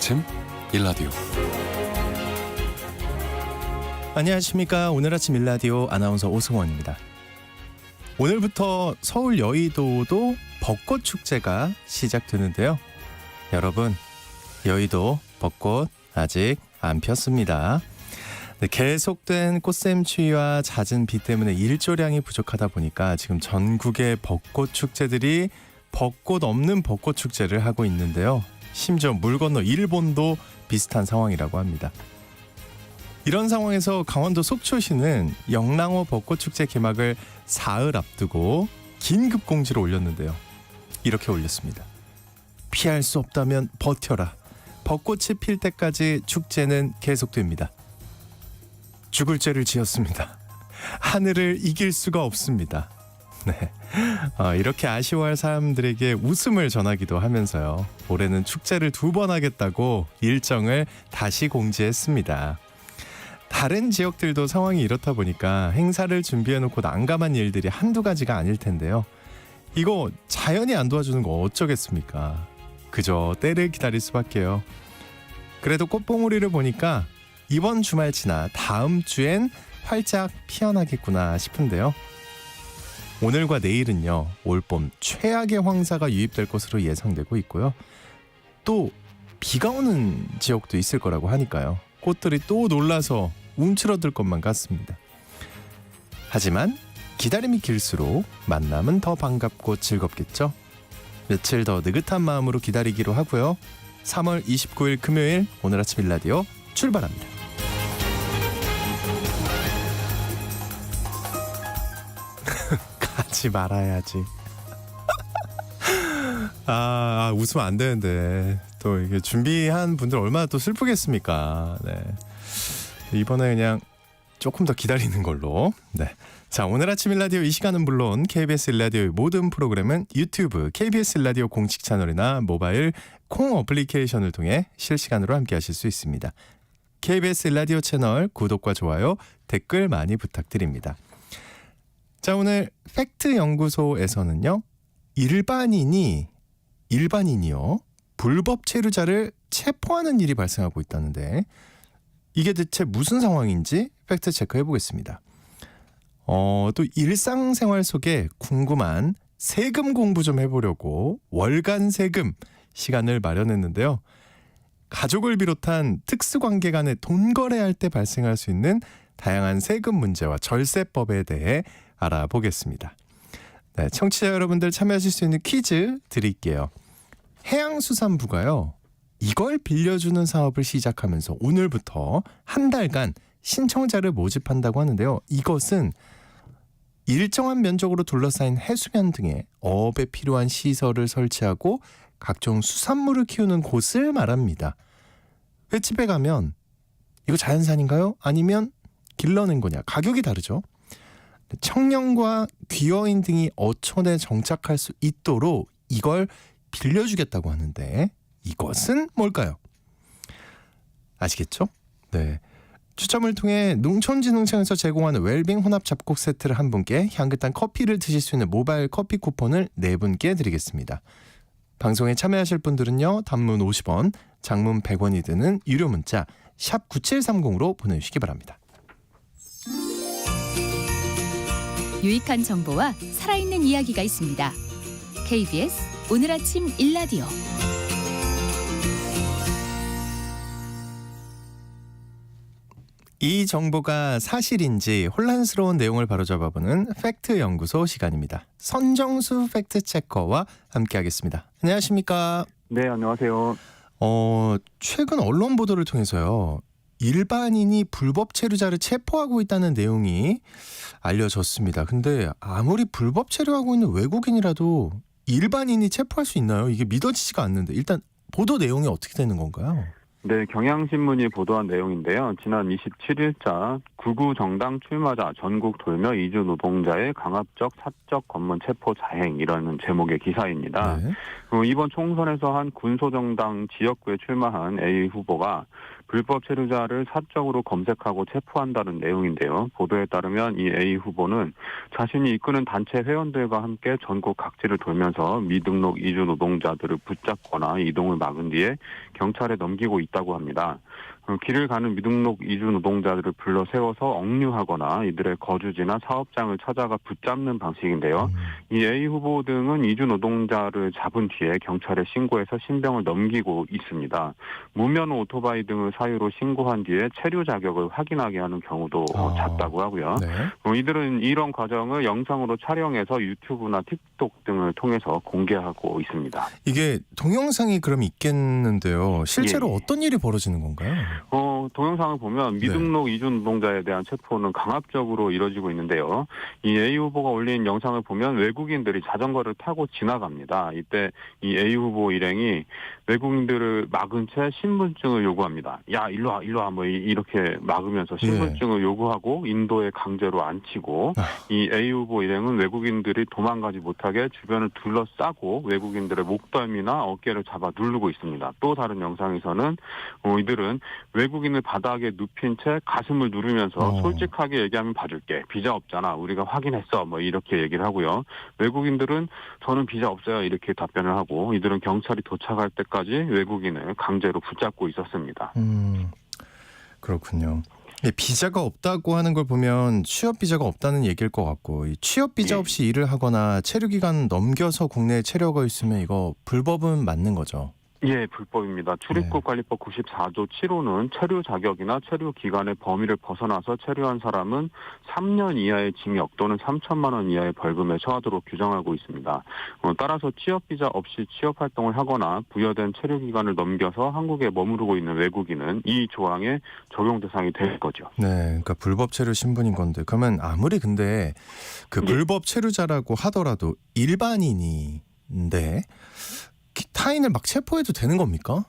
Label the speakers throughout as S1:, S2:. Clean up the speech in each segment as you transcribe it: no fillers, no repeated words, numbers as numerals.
S1: 아침 일라디오.
S2: 안녕하십니까. 오늘 아침 일라디오 아나운서 오승원입니다. 오늘부터 서울 여의도도 벚꽃 축제가 시작되는데요. 여러분, 여의도 벚꽃 아직 안 폈습니다. 계속된 꽃샘추위와 잦은 비 때문에 일조량이 부족하다 보니까 지금 전국의 벚꽃 축제들이 벚꽃 없는 벚꽃 축제를 하고 있는데요. 심지어 물 건너 일본도 비슷한 상황이라고 합니다. 이런 상황에서 강원도 속초시는 영랑호 벚꽃축제 개막을 사흘 앞두고 긴급 공지를 올렸는데요. 이렇게 올렸습니다. 피할 수 없다면 버텨라. 벚꽃이 필 때까지 축제는 계속됩니다. 죽을 죄를 지었습니다. 하늘을 이길 수가 없습니다. 네, 이렇게 아쉬워할 사람들에게 웃음을 전하기도 하면서요. 올해는 축제를 2번 하겠다고 일정을 다시 공지했습니다. 다른 지역들도 상황이 이렇다 보니까 행사를 준비해놓고 난감한 일들이 한두 가지가 아닐 텐데요. 이거 자연이 안 도와주는 거 어쩌겠습니까? 그저 때를 기다릴 수밖에요. 그래도 꽃봉오리를 보니까 이번 주말 지나 다음 주엔 활짝 피어나겠구나 싶은데요. 오늘과 내일은요, 올봄 최악의 황사가 유입될 것으로 예상되고 있고요. 또 비가 오는 지역도 있을 거라고 하니까요. 꽃들이 또 놀라서 움츠러들 것만 같습니다. 하지만 기다림이 길수록 만남은 더 반갑고 즐겁겠죠. 며칠 더 느긋한 마음으로 기다리기로 하고요. 3월 29일 금요일 오늘 아침 일라디오 출발합니다. 가지 말아야지. 웃으면 안 되는데 또 이게 준비한 분들 얼마나 또 슬프겠습니까. 네. 이번에 그냥 조금 더 기다리는 걸로. 네. 자, 오늘 아침 일라디오 이 시간은 물론 KBS 일라디오의 모든 프로그램은 유튜브 KBS 일라디오 공식 채널이나 모바일 콩 어플리케이션을 통해 실시간으로 함께 하실 수 있습니다. KBS 일라디오 채널 구독과 좋아요, 댓글 많이 부탁드립니다. 자, 오늘 팩트 연구소에서는요. 일반인이요. 불법 체류자를 체포하는 일이 발생하고 있다는데 이게 대체 무슨 상황인지 팩트 체크해 보겠습니다. 또 일상생활 속에 궁금한 세금 공부 좀 해보려고 월간 세금 시간을 마련했는데요. 가족을 비롯한 특수관계 간에 돈 거래할 때 발생할 수 있는 다양한 세금 문제와 절세법에 대해 알아보겠습니다. 네, 청취자 여러분들 참여하실 수 있는 퀴즈 드릴게요. 해양수산부가요. 이걸 빌려주는 사업을 시작하면서 오늘부터 한 달간 신청자를 모집한다고 하는데요. 이것은 일정한 면적으로 둘러싸인 해수면 등에 어업에 필요한 시설을 설치하고 각종 수산물을 키우는 곳을 말합니다. 횟집에 가면 이거 자연산인가요? 아니면 길러낸 거냐? 가격이 다르죠. 청년과 귀여인 등이 어촌에 정착할 수 있도록 이걸 빌려주겠다고 하는데 이것은 뭘까요? 아시겠죠? 네. 추첨을 통해 농촌진흥청에서 제공하는 웰빙 혼합 잡곡 세트를 한 분께 향긋한 커피를 드실 수 있는 모바일 커피 쿠폰을 4분께 드리겠습니다. 방송에 참여하실 분들은요. 단문 50원, 장문 100원이 드는 유료 문자 샵 9730으로 보내주시기 바랍니다.
S3: 유익한 정보와 살아있는 이야기가 있습니다. KBS 오늘 아침 일라디오.
S2: 이 정보가 사실인지 혼란스러운 내용을 바로잡아보는 팩트 연구소 시간입니다. 선정수 팩트 체커와 함께하겠습니다. 안녕하십니까?
S4: 네, 안녕하세요.
S2: 최근 언론 보도를 통해서요. 일반인이 불법 체류자를 체포하고 있다는 내용이 알려졌습니다. 근데 아무리 불법 체류하고 있는 외국인이라도 일반인이 체포할 수 있나요? 이게 믿어지지가 않는데 일단 보도 내용이 어떻게 되는 건가요?
S4: 네, 경향신문이 보도한 내용인데요. 지난 27일자 구구 정당 출마자 전국 돌며 이주 노동자의 강압적 사적 검문 체포 자행이라는 제목의 기사입니다.
S2: 네.
S4: 이번 총선에서 한 군소정당 지역구에 출마한 A 후보가 불법 체류자를 사적으로 검색하고 체포한다는 내용인데요. 보도에 따르면 이 A 후보는 자신이 이끄는 단체 회원들과 함께 전국 각지를 돌면서 미등록 이주 노동자들을 붙잡거나 이동을 막은 뒤에 경찰에 넘기고 있다고 합니다. 길을 가는 미등록 이주 노동자들을 불러 세워서 억류하거나 이들의 거주지나 사업장을 찾아가 붙잡는 방식인데요. 이 A 후보 등은 이주 노동자를 잡은 뒤에 경찰에 신고해서 신병을 넘기고 있습니다. 무면 오토바이 등을 사유로 신고한 뒤에 체류 자격을 확인하게 하는 경우도 잦다고 하고요.
S2: 네.
S4: 이들은 이런 과정을 영상으로 촬영해서 유튜브나 틱톡 등을 통해서 공개하고 있습니다.
S2: 이게 동영상이 그럼 있겠는데요. 실제로
S4: 예.
S2: 어떤 일이 벌어지는 건가요?
S4: 동영상을 보면 미등록 이주 노동자에 대한 체포는 강압적으로 이뤄지고 있는데요. 이 A 후보가 올린 영상을 보면 외국인들이 자전거를 타고 지나갑니다. 이때 이 A 후보 일행이 외국인들을 막은 채 신분증을 요구합니다. 야, 일로 와, 뭐 이렇게 막으면서 신분증을 요구하고 인도에 강제로 앉히고 이 A 후보 일행은 외국인들이 도망가지 못하게 주변을 둘러싸고 외국인들의 목덜미나 어깨를 잡아 누르고 있습니다. 또 다른 영상에서는 이들은 외국인을 바닥에 눕힌 채 가슴을 누르면서 솔직하게 얘기하면 봐줄게. 비자 없잖아. 우리가 확인했어. 뭐 이렇게 얘기를 하고요. 외국인들은 저는 비자 없어요. 이렇게 답변을 하고 이들은 경찰이 도착할 때까지 외국인을 강제로 붙잡고 있었습니다.
S2: 그렇군요. 비자가 없다고 하는 걸 보면 취업 비자가 없다는 얘기일 것 같고 이 취업 비자 없이 일을 하거나 체류 기간 넘겨서 국내에 체류가 있으면 이거 불법은 맞는 거죠?
S4: 예, 불법입니다. 출입국 관리법 94조 7호는 체류 자격이나 체류 기간의 범위를 벗어나서 체류한 사람은 3년 이하의 징역 또는 3천만 원 이하의 벌금에 처하도록 규정하고 있습니다. 따라서 취업 비자 없이 취업 활동을 하거나 부여된 체류 기간을 넘겨서 한국에 머무르고 있는 외국인은 이 조항의 적용 대상이 될 거죠.
S2: 네, 그러니까 불법 체류 신분인 건데 그러면 아무리 근데 그 불법 체류자라고 하더라도 일반인인데 타인을 막 체포해도 되는 겁니까?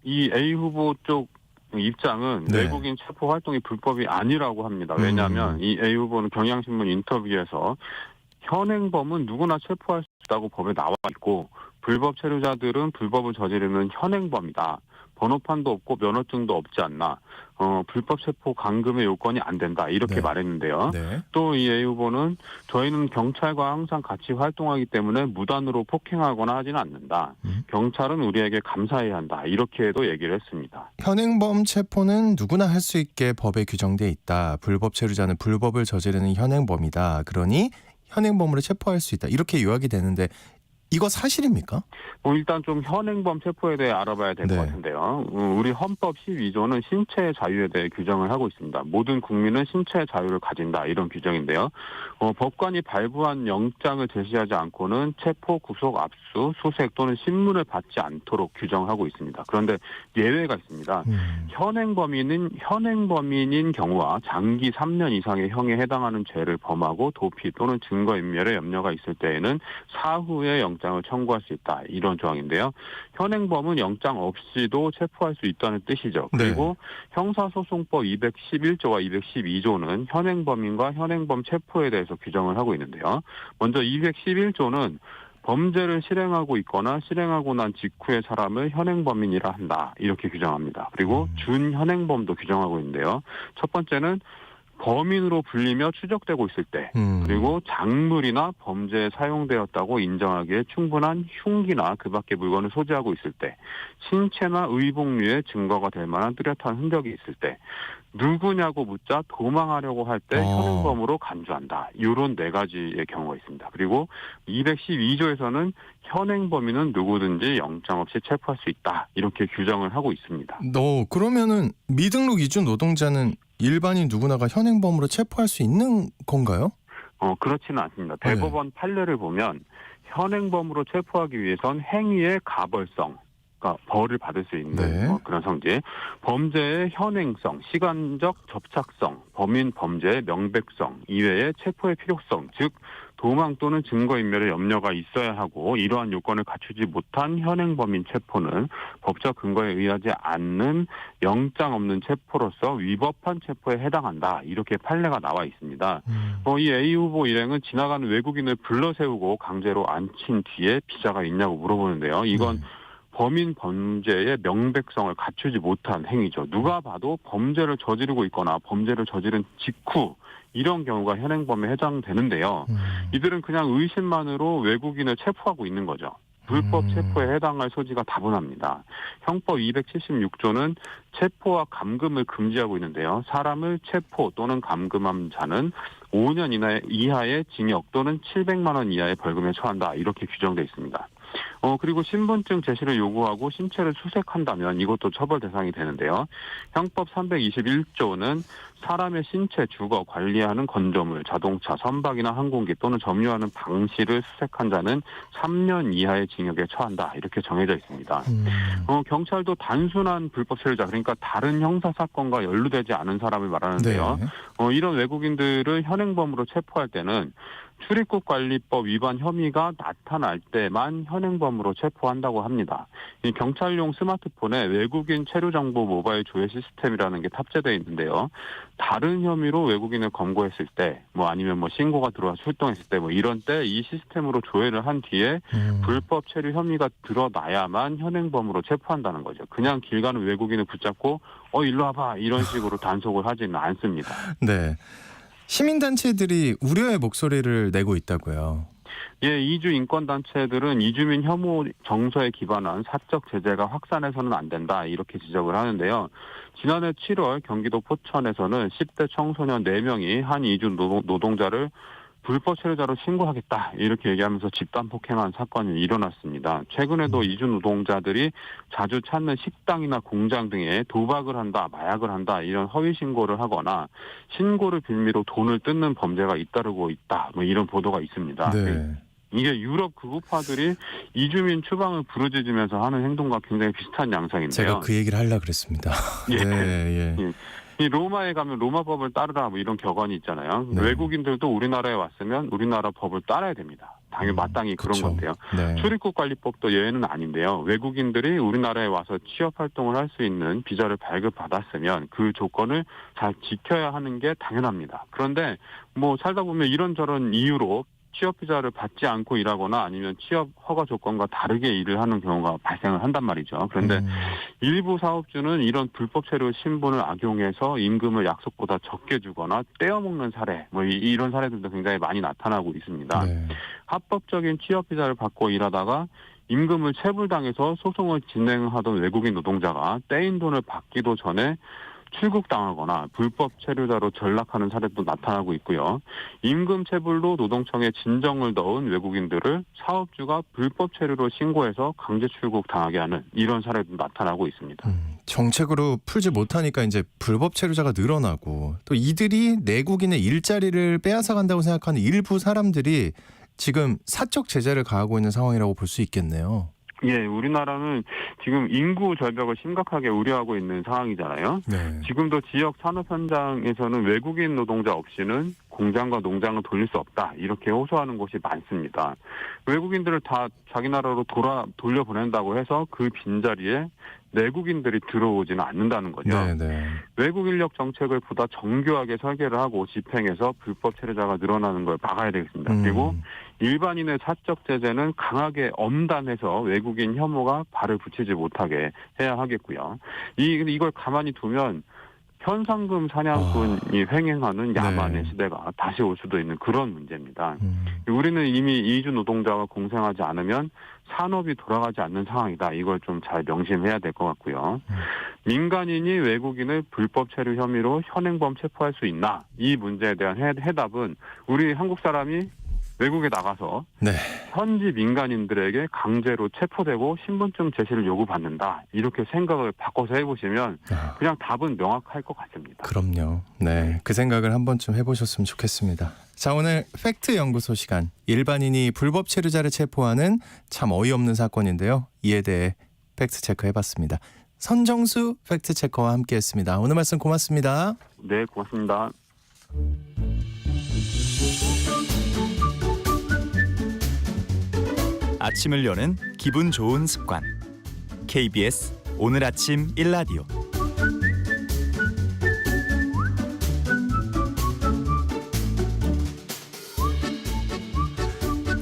S4: 이 A 후보 쪽 입장은 외국인 체포 활동이 불법이 아니라고 합니다. 왜냐하면 이 A 후보는 경향신문 인터뷰에서 현행범은 누구나 체포할 수 있다고 법에 나와 있고 불법 체류자들은 불법을 저지르는 현행범이다. 번호판도 없고 면허증도 없지 않나. 불법 체포 감금의 요건이 안 된다. 이렇게 말했는데요. 또 이 A 후보는 저희는 경찰과 항상 같이 활동하기 때문에 무단으로 폭행하거나 하지는 않는다. 경찰은 우리에게 감사해야 한다. 이렇게도 얘기를 했습니다.
S2: 현행범 체포는 누구나 할 수 있게 법에 규정돼 있다. 불법 체류자는 불법을 저지르는 현행범이다. 그러니 현행범으로 체포할 수 있다. 이렇게 요약이 되는데 이거 사실입니까?
S4: 일단 좀 현행범 체포에 대해 알아봐야 될 것 같은데요. 우리 헌법 12조는 신체의 자유에 대해 규정을 하고 있습니다. 모든 국민은 신체의 자유를 가진다 이런 규정인데요. 법관이 발부한 영장을 제시하지 않고는 체포, 구속, 압수, 수색 또는 신문을 받지 않도록 규정하고 있습니다. 그런데 예외가 있습니다. 현행범인인 경우와 장기 3년 이상의 형에 해당하는 죄를 범하고 도피 또는 증거인멸의 염려가 있을 때에는 사후에 영장을 청구할 수 있다. 이런 조항인데요. 현행범은 영장 없이도 체포할 수 있다는 뜻이죠. 그리고 형사소송법 211조와 212조는 현행범인과 현행범 체포에 대해서 규정을 하고 있는데요. 먼저 211조는 범죄를 실행하고 있거나 실행하고 난 직후의 사람을 현행범인이라 한다. 이렇게 규정합니다. 그리고 준현행범도 규정하고 있는데요. 첫 번째는 범인으로 불리며 추적되고 있을 때 그리고 작물이나 범죄에 사용되었다고 인정하기에 충분한 흉기나 그 밖의 물건을 소지하고 있을 때 신체나 의복류의 증거가 될 만한 뚜렷한 흔적이 있을 때 누구냐고 묻자 도망하려고 할 때 현행범으로 간주한다. 이런 네 가지의 경우가 있습니다. 그리고 212조에서는 현행범인은 누구든지 영장 없이 체포할 수 있다. 이렇게 규정을 하고 있습니다.
S2: 그러면은 미등록 이주 노동자는 일반인 누구나가 현행범으로 체포할 수 있는 건가요?
S4: 그렇지는 않습니다. 대법원 판례를 보면 현행범으로 체포하기 위해선 행위의 가벌성, 그러니까 벌을 받을 수 있는 그런 성질, 범죄의 현행성, 시간적 접착성, 범인 범죄의 명백성 이외에 체포의 필요성, 즉 도망 또는 증거인멸의 염려가 있어야 하고 이러한 요건을 갖추지 못한 현행범인 체포는 법적 근거에 의하지 않는 영장 없는 체포로서 위법한 체포에 해당한다. 이렇게 판례가 나와 있습니다. 이 A 후보 일행은 지나가는 외국인을 불러세우고 강제로 앉힌 뒤에 비자가 있냐고 물어보는데요. 이건 범인 범죄의 명백성을 갖추지 못한 행위죠. 누가 봐도 범죄를 저지르고 있거나 범죄를 저지른 직후 이런 경우가 현행범에 해당되는데요. 이들은 그냥 의심만으로 외국인을 체포하고 있는 거죠. 불법 체포에 해당할 소지가 다분합니다. 형법 276조는 체포와 감금을 금지하고 있는데요. 사람을 체포 또는 감금한 자는 5년 이하의 징역 또는 700만 원 이하의 벌금에 처한다. 이렇게 규정되어 있습니다. 그리고 신분증 제시를 요구하고 신체를 수색한다면 이것도 처벌 대상이 되는데요. 형법 321조는 사람의 신체, 주거, 관리하는 건조물, 자동차, 선박이나 항공기 또는 점유하는 방시를 수색한 자는 3년 이하의 징역에 처한다. 이렇게 정해져 있습니다. 경찰도 단순한 불법 체류자, 그러니까 다른 형사 사건과 연루되지 않은 사람을 말하는데요.
S2: 네.
S4: 이런 외국인들을 현행범으로 체포할 때는 출입국 관리법 위반 혐의가 나타날 때만 현행범으로 체포한다고 합니다. 이 경찰용 스마트폰에 외국인 체류 정보 모바일 조회 시스템이라는 게 탑재되어 있는데요. 다른 혐의로 외국인을 검거했을 때, 아니면 신고가 들어와 출동했을 때, 이런 때 이 시스템으로 조회를 한 뒤에 불법 체류 혐의가 드러나야만 현행범으로 체포한다는 거죠. 그냥 길 가는 외국인을 붙잡고 일로 와봐 이런 식으로 단속을 하지는 않습니다.
S2: 네. 시민단체들이 우려의 목소리를 내고 있다고요.
S4: 예, 이주 인권단체들은 이주민 혐오 정서에 기반한 사적 제재가 확산해서는 안 된다 이렇게 지적을 하는데요. 지난해 7월 경기도 포천에서는 10대 청소년 4명이 한 이주 노동자를 불법 체류자로 신고하겠다 이렇게 얘기하면서 집단 폭행한 사건이 일어났습니다. 최근에도 이주 노동자들이 자주 찾는 식당이나 공장 등에 도박을 한다, 마약을 한다 이런 허위 신고를 하거나 신고를 빌미로 돈을 뜯는 범죄가 잇따르고 있다 이런 보도가 있습니다.
S2: 네.
S4: 이게 유럽 극우파들이 이주민 추방을 부르짖으면서 하는 행동과 굉장히 비슷한 양상인데요.
S2: 제가 그 얘기를 하려고 그랬습니다.
S4: 예.
S2: 네, 예.
S4: 이 로마에 가면 로마 법을 따르라 이런 격언이 있잖아요.
S2: 네.
S4: 외국인들도 우리나라에 왔으면 우리나라 법을 따라야 됩니다. 당연히 마땅히 그런
S2: 그쵸.
S4: 건데요.
S2: 네.
S4: 출입국 관리법도 예외는 아닌데요. 외국인들이 우리나라에 와서 취업 활동을 할 수 있는 비자를 발급받았으면 그 조건을 잘 지켜야 하는 게 당연합니다. 그런데 살다 보면 이런저런 이유로 취업 비자를 받지 않고 일하거나 아니면 취업 허가 조건과 다르게 일을 하는 경우가 발생을 한단 말이죠. 그런데 일부 사업주는 이런 불법 체류 신분을 악용해서 임금을 약속보다 적게 주거나 떼어먹는 사례, 이런 사례들도 굉장히 많이 나타나고 있습니다.
S2: 네.
S4: 합법적인 취업 비자를 받고 일하다가 임금을 체불당해서 소송을 진행하던 외국인 노동자가 떼인 돈을 받기도 전에 출국당하거나 불법 체류자로 전락하는 사례도 나타나고 있고요. 임금 체불로 노동청에 진정을 넣은 외국인들을 사업주가 불법 체류로 신고해서 강제 출국당하게 하는 이런 사례도 나타나고 있습니다.
S2: 정책으로 풀지 못하니까 이제 불법 체류자가 늘어나고 또 이들이 내국인의 일자리를 빼앗아 간다고 생각하는 일부 사람들이 지금 사적 제재를 가하고 있는 상황이라고 볼 수 있겠네요.
S4: 예, 우리나라는 지금 인구 절벽을 심각하게 우려하고 있는 상황이잖아요.
S2: 네.
S4: 지금도 지역 산업 현장에서는 외국인 노동자 없이는 공장과 농장을 돌릴 수 없다. 이렇게 호소하는 곳이 많습니다. 외국인들을 다 자기 나라로 돌려보낸다고 해서 그 빈자리에 내국인들이 들어오지는 않는다는 거죠.
S2: 네.
S4: 외국 인력 정책을 보다 정교하게 설계를 하고 집행해서 불법 체류자가 늘어나는 걸 막아야 되겠습니다. 그리고 일반인의 사적 제재는 강하게 엄단해서 외국인 혐오가 발을 붙이지 못하게 해야 하겠고요. 이걸 가만히 두면 현상금 사냥꾼이 횡행하는 야만의 시대가 다시 올 수도 있는 그런 문제입니다. 우리는 이미 이주 노동자와 공생하지 않으면 산업이 돌아가지 않는 상황이다. 이걸 좀 잘 명심해야 될 것 같고요. 민간인이 외국인을 불법 체류 혐의로 현행범 체포할 수 있나? 이 문제에 대한 해답은 우리 한국 사람이 외국에 나가서 현지 민간인들에게 강제로 체포되고 신분증 제시를 요구받는다. 이렇게 생각을 바꿔서 해보시면 그냥 답은 명확할 것 같습니다.
S2: 그럼요. 네, 그 생각을 한 번쯤 해보셨으면 좋겠습니다. 자, 오늘 팩트 연구소 시간. 일반인이 불법 체류자를 체포하는 참 어이없는 사건인데요. 이에 대해 팩트 체크해봤습니다. 선정수 팩트 체커와 함께했습니다. 오늘 말씀 고맙습니다.
S4: 네, 고맙습니다.
S1: 아침을 여는 기분 좋은 습관. KBS 오늘 아침 1라디오.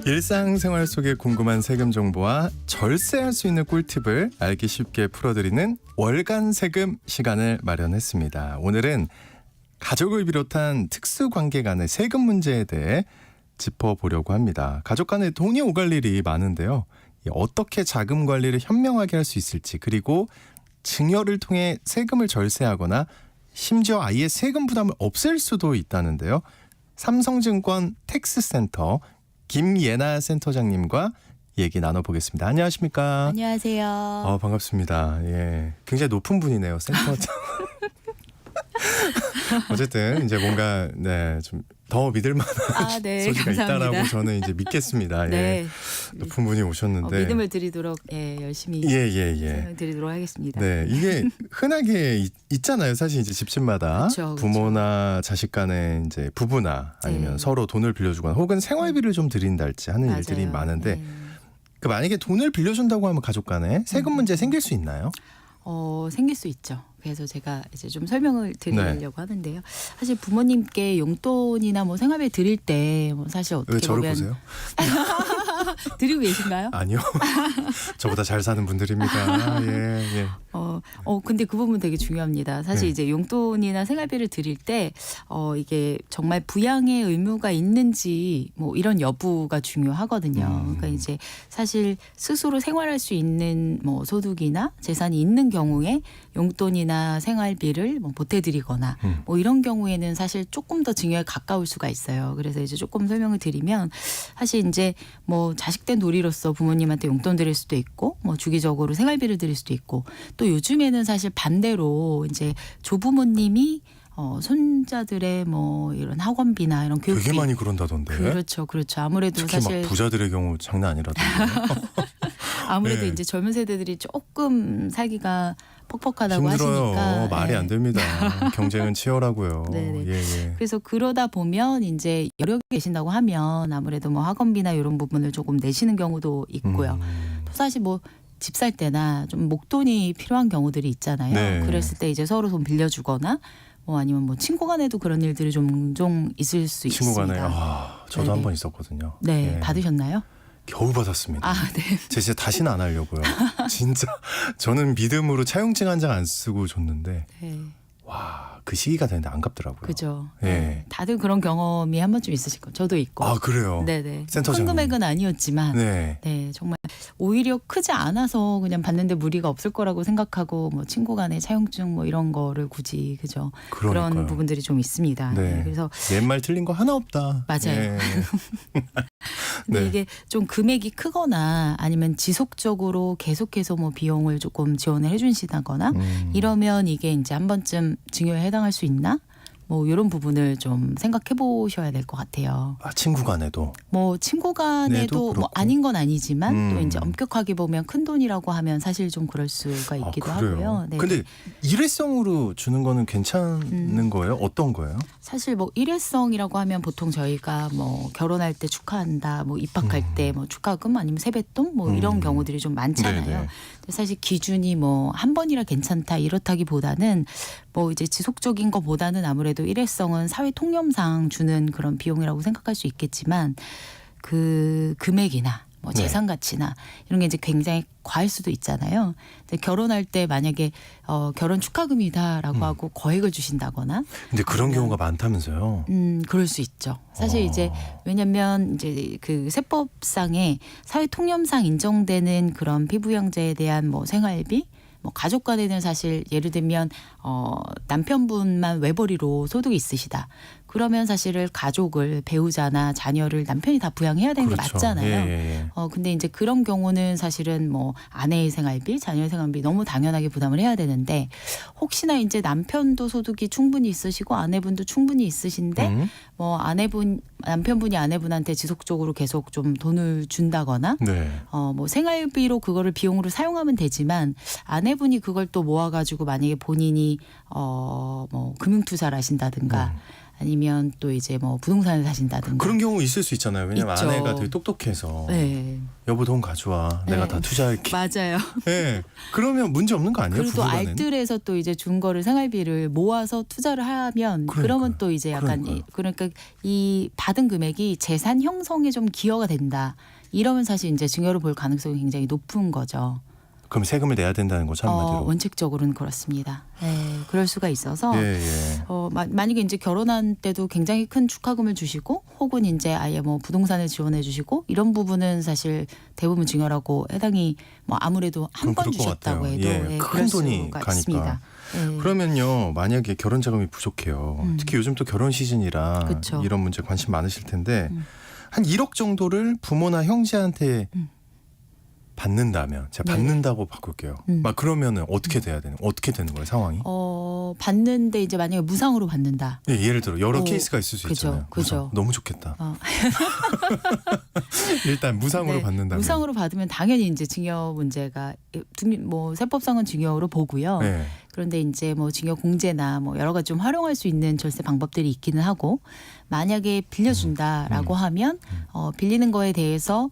S2: 일상생활 속에 궁금한 세금 정보와 절세할 수 있는 꿀팁을 알기 쉽게 풀어드리는 월간 세금 시간을 마련했습니다. 오늘은 가족을 비롯한 특수관계 간의 세금 문제에 대해 짚어보려고 합니다. 가족 간에 돈이 오갈 일이 많은데요. 어떻게 자금 관리를 현명하게 할 수 있을지, 그리고 증여를 통해 세금을 절세하거나 심지어 아예 세금 부담을 없앨 수도 있다는데요. 삼성증권 텍스센터 김예나 센터장님과 얘기 나눠보겠습니다. 안녕하십니까?
S5: 안녕하세요.
S2: 반갑습니다. 예, 굉장히 높은 분이네요, 센터장. 어쨌든 이제 뭔가 좀 더 믿을 만한
S5: 네,
S2: 소지가
S5: 감사합니다.
S2: 있다라고 저는 이제 믿겠습니다.
S5: 네.
S2: 높은 분이 오셨는데
S5: 믿음을 드리도록 열심히 설명드리도록 하겠습니다.
S2: 네, 이게 흔하게 있잖아요. 사실 이제 집집마다
S5: 그쵸.
S2: 부모나 자식 간에 이제 부부나 아니면
S5: 네.
S2: 서로 돈을 빌려주거나 혹은 생활비를 좀 드린달지 하는
S5: 맞아요.
S2: 일들이 많은데
S5: 네.
S2: 그 만약에 돈을 빌려준다고 하면 가족 간에 세금 문제 생길 수 있나요?
S5: 생길 수 있죠. 그래서 제가 이제 좀 설명을 드리려고
S2: 네.
S5: 하는데요. 사실 부모님께 용돈이나 뭐 생활비 드릴 때 뭐 사실
S2: 왜
S5: 어떻게
S2: 저를
S5: 보면
S2: 보세요?
S5: 드리고 계신가요?
S2: 아니요. 저보다 잘 사는 분들입니다. 예.
S5: 근데 그 부분 되게 중요합니다. 사실
S2: 네.
S5: 이제 용돈이나 생활비를 드릴 때, 이게 정말 부양의 의무가 있는지 뭐 이런 여부가 중요하거든요. 그러니까 이제 사실 스스로 생활할 수 있는 뭐 소득이나 재산이 있는 경우에 용돈이나 생활비를 뭐 보태드리거나 뭐 이런 경우에는 사실 조금 더 증여에 가까울 수가 있어요. 그래서 이제 조금 설명을 드리면 사실 이제 뭐 자식된 도리로서 부모님한테 용돈 드릴 수도 있고 뭐 주기적으로 생활비를 드릴 수도 있고 또 요즘에는 사실 반대로 이제 조부모님이 손자들의 뭐 이런 학원비나 이런 교육비
S2: 되게 많이 그런다던데.
S5: 그렇죠. 아무래도
S2: 특히
S5: 사실
S2: 막 부자들의 경우 장난 아니라던데.
S5: 아무래도
S2: 네.
S5: 이제 젊은 세대들이 조금 살기가 퍽퍽하다고
S2: 힘들어요.
S5: 하시니까
S2: 말이 안 됩니다. 경쟁은 치열하고요.
S5: 네네.
S2: 예.
S5: 그래서 그러다 보면 이제 여력이 계신다고 하면 아무래도 뭐 학원비나 이런 부분을 조금 내시는 경우도 있고요. 또 사실 뭐 집 살 때나 좀 목돈이 필요한 경우들이 있잖아요.
S2: 네.
S5: 그랬을 때 이제 서로 돈 빌려주거나 뭐 아니면 뭐 친구 간에도 그런 일들이 종종 있을 수
S2: 친구 간에
S5: 있습니다.
S2: 저도
S5: 네네.
S2: 한 번 있었거든요.
S5: 네,
S2: 예.
S5: 받으셨나요?
S2: 겨우 받았습니다.
S5: 네.
S2: 제가 진짜 다시는 안 하려고요. 진짜 저는 믿음으로 차용증 한 장 안 쓰고 줬는데
S5: 네.
S2: 와, 그 시기가 되는데 안 갚더라고요.
S5: 그죠.
S2: 예.
S5: 다들 그런 경험이 한 번쯤 있으실 거예요. 저도 있고.
S2: 아, 그래요?
S5: 네네.
S2: 센터장님.
S5: 큰 금액은 아니었지만
S2: 네.
S5: 정말 오히려 크지 않아서 그냥 받는데 무리가 없을 거라고 생각하고 뭐 친구 간의 차용증 뭐 이런 거를 굳이 그죠.
S2: 그러니까요.
S5: 그런 부분들이 좀 있습니다.
S2: 네.
S5: 그래서
S2: 옛말 틀린 거 하나 없다.
S5: 맞아요.
S2: 예.
S5: 근데
S2: 네.
S5: 이게 좀 금액이 크거나 아니면 지속적으로 계속해서 뭐 비용을 조금 지원을 해주시다거나 이러면 이게 이제 한 번쯤 증여에 해당할 수 있나? 뭐 이런 부분을 좀 생각해 보셔야 될 것 같아요.
S2: 친구 간에도.
S5: 뭐 친구
S2: 네도
S5: 간에도 뭐
S2: 그렇고.
S5: 아닌 건 아니지만 또
S2: 음.
S5: 이제 엄격하게 보면 큰 돈이라고 하면 사실 좀 그럴 수가 있기도
S2: 그래요?
S5: 하고요. 네.
S2: 근데 일회성으로 주는 거는 괜찮은 거예요? 어떤 거예요?
S5: 사실 뭐 일회성이라고 하면 보통 저희가 뭐 결혼할 때 축하한다, 뭐 입학할 때 뭐 축하금 아니면 세뱃돈 뭐 이런 경우들이 좀 많잖아요.
S2: 네네.
S5: 근데 사실 기준이 뭐 한 번이라 괜찮다 이렇다기보다는 뭐 이제 지속적인 것보다는 아무래도 일회성은 사회 통념상 주는 그런 비용이라고 생각할 수 있겠지만 그 금액이나 뭐
S2: 네.
S5: 재산 가치나 이런 게 이제 굉장히 과할 수도 있잖아요. 근데 결혼할 때 만약에 결혼 축하금이다라고 하고 거액을 주신다거나
S2: 근데 그런 경우가 많다면서요?
S5: 그럴 수 있죠. 사실 이제 왜냐면 이제 그 세법상에 사회 통념상 인정되는 그런 피부양자에 대한 뭐 생활비 뭐 가족 간에는 사실 예를 들면 남편분만 외벌이로 소득이 있으시다. 그러면 사실은 가족을 배우자나 자녀를 남편이 다 부양해야 되는
S2: 그렇죠.
S5: 게 맞잖아요.
S2: 예.
S5: 근데 이제 그런 경우는 사실은 뭐 아내의 생활비, 자녀의 생활비 너무 당연하게 부담을 해야 되는데 혹시나 이제 남편도 소득이 충분히 있으시고 아내분도 충분히 있으신데 뭐 남편분이 아내분한테 지속적으로 계속 좀 돈을 준다거나
S2: 네.
S5: 뭐 생활비로 그거를 비용으로 사용하면 되지만 아내분이 그걸 또 모아가지고 만약에 본인이 뭐 금융투자를 하신다든가 아니면 또 이제 뭐 부동산을 사신다든가.
S2: 그런 경우 있을 수 있잖아요. 왜냐면
S5: 있죠.
S2: 아내가 되게 똑똑해서
S5: 네.
S2: 여보 돈 가져와. 내가
S5: 네.
S2: 다 투자할게.
S5: 맞아요.
S2: 네. 그러면 문제 없는 거 아니에요?
S5: 그리고 또
S2: 부부간에는?
S5: 알뜰해서 또 이제 준 거를 생활비를 모아서 투자를 하면
S2: 그러니까요.
S5: 그러면 또 이제 약간 그러니까 이 받은 금액이 재산 형성에 좀 기여가 된다. 이러면 사실 이제 증여를 볼 가능성이 굉장히 높은 거죠.
S2: 그럼 세금을 내야 된다는 거죠, 한마디로.
S5: 원칙적으로는 그렇습니다. 네, 그럴 수가 있어서
S2: 예, 예.
S5: 만약에 이제 결혼한 때도 굉장히 큰 축하금을 주시고 혹은 이제 아예 뭐 부동산을 지원해 주시고 이런 부분은 사실 대부분 증여라고 해당이 뭐 아무래도 한
S2: 그럼
S5: 번
S2: 그럴 것
S5: 주셨다고
S2: 같아요.
S5: 해도
S2: 예, 큰
S5: 그럴
S2: 돈이
S5: 수가
S2: 가니까.
S5: 있습니다. 네.
S2: 그러면요, 만약에 결혼 자금이 부족해요. 특히 요즘 또 결혼 시즌이라
S5: 그쵸.
S2: 이런 문제 관심 많으실 텐데
S5: 음.
S2: 한 1억 정도를 부모나 형제한테 받는다면 제가
S5: 네네.
S2: 받는다고 바꿀게요. 막 그러면은 어떻게 돼야 되는? 어떻게 되는 거예요, 상황이?
S5: 받는데 이제 만약에 무상으로 받는다.
S2: 예, 예를 들어 여러
S5: 어,
S2: 케이스가 있을 수
S5: 그죠,
S2: 있잖아요.
S5: 그죠.
S2: 무상. 너무 좋겠다.
S5: 어.
S2: 일단 무상으로
S5: 네,
S2: 받는다면.
S5: 무상으로 받으면 당연히 이제 증여 문제가 뭐 세법상은 증여로 보고요.
S2: 네.
S5: 그런데 이제 뭐 증여 공제나 뭐 여러 가지 좀 활용할 수 있는 절세 방법들이 있기는 하고 만약에 빌려준다라고 하면 빌리는 거에 대해서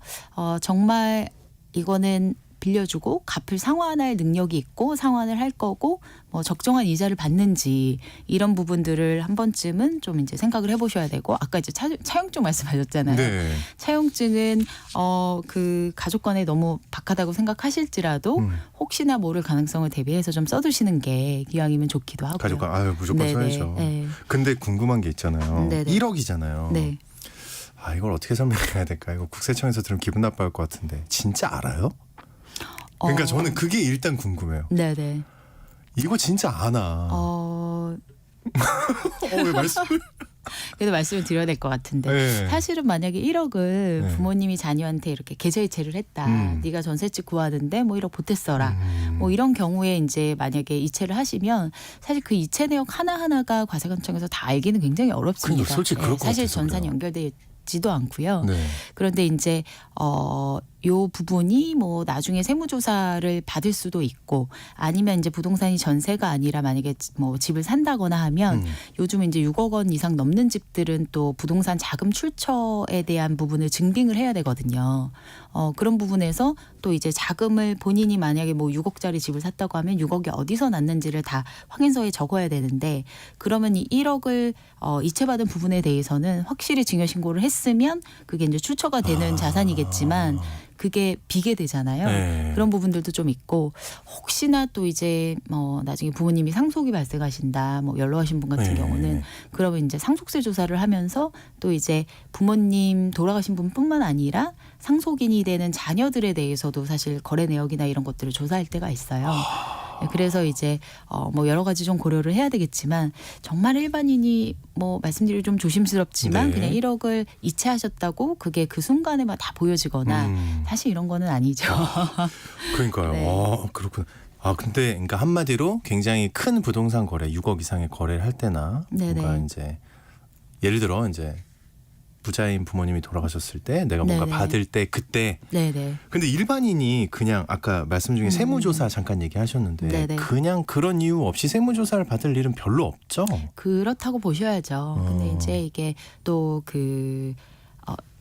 S5: 정말 이거는 빌려주고 갚을 상환할 능력이 있고 상환을 할 거고 뭐 적정한 이자를 받는지 이런 부분들을 한 번쯤은 좀 이제 생각을 해보셔야 되고 아까 이제 차용증 말씀하셨잖아요.
S2: 네.
S5: 차용증은 그 가족 간에 너무 박하다고 생각하실지라도 혹시나 모를 가능성을 대비해서 좀 써두시는 게 기왕이면 좋기도 하고요.
S2: 가족과 아유 무조건
S5: 네네,
S2: 써야죠.
S5: 네.
S2: 근데 궁금한 게 있잖아요.
S5: 네네.
S2: 1억이잖아요.
S5: 네.
S2: 아 이걸 어떻게 설명해야 될까? 이거 국세청에서 들으면 기분 나빠할 것 같은데 진짜 알아요? 그러니까 저는 그게 일단 궁금해요.
S5: 네네.
S2: 이거 진짜 아나. 왜 말씀?
S5: 그래도 말씀을 드려야 될 것 같은데
S2: 네.
S5: 사실은 만약에 1억을
S2: 네.
S5: 부모님이 자녀한테 이렇게 계좌이체를 했다. 네가 전셋집 구하는데 뭐 1억 보탰어라.
S2: 음.
S5: 뭐 이런 경우에 이제 만약에 이체를 하시면 사실 그 이체 내역 하나하나가 과세관청에서 다 알기는 굉장히 어렵습니다.
S2: 그러니까 솔직히 그럴 것
S5: 사실
S2: 같아서
S5: 전산이
S2: 그래요.
S5: 연결되지도 않고요.
S2: 네.
S5: 그런데 이제 요 부분이 뭐 나중에 세무조사를 받을 수도 있고 아니면 이제 부동산이 전세가 아니라 만약에 뭐 집을 산다거나 하면 요즘 이제 6억 원 이상 넘는 집들은 또 부동산 자금 출처에 대한 부분을 증빙을 해야 되거든요. 그런 부분에서 또 이제 자금을 본인이 만약에 뭐 6억짜리 집을 샀다고 하면 6억이 어디서 났는지를 다 확인서에 적어야 되는데 그러면 이 1억을 이체받은 부분에 대해서는 확실히 증여 신고를 했으면 그게 이제 출처가 되는 자산이겠지만 그게 비게 되잖아요.
S2: 네.
S5: 그런 부분들도 좀 있고 혹시나 또 이제 뭐 나중에 부모님이 상속이 발생하신다, 뭐 연로하신 분 같은
S2: 네.
S5: 경우는 그러면 이제 상속세 조사를 하면서 또 이제 부모님 돌아가신 분뿐만 아니라 상속인이 되는 자녀들에 대해서도 사실 거래 내역이나 이런 것들을 조사할 때가 있어요. 그래서 이제 뭐 여러 가지 좀 고려를 해야 되겠지만 정말 일반인이 뭐 말씀드리기 좀 조심스럽지만
S2: 네.
S5: 그냥 1억을 이체하셨다고 그게 그 순간에만 다 보여지거나 사실 이런 거는 아니죠.
S2: 그러니까요.
S5: 네.
S2: 그렇구나. 근데 그러니까 한마디로 굉장히 큰 부동산 거래, 6억 이상의 거래를 할 때나
S5: 네네.
S2: 뭔가 이제 예를 들어 이제 부자인 부모님이 돌아가셨을 때 내가 뭔가
S5: 네네.
S2: 받을 때 그때
S5: 네네.
S2: 근데 일반인이 그냥 아까 말씀 중에 세무조사 잠깐 얘기하셨는데
S5: 네네.
S2: 그냥 그런 이유 없이 세무조사를 받을 일은 별로 없죠.
S5: 그렇다고 보셔야죠. 근데 이제 이게 또 그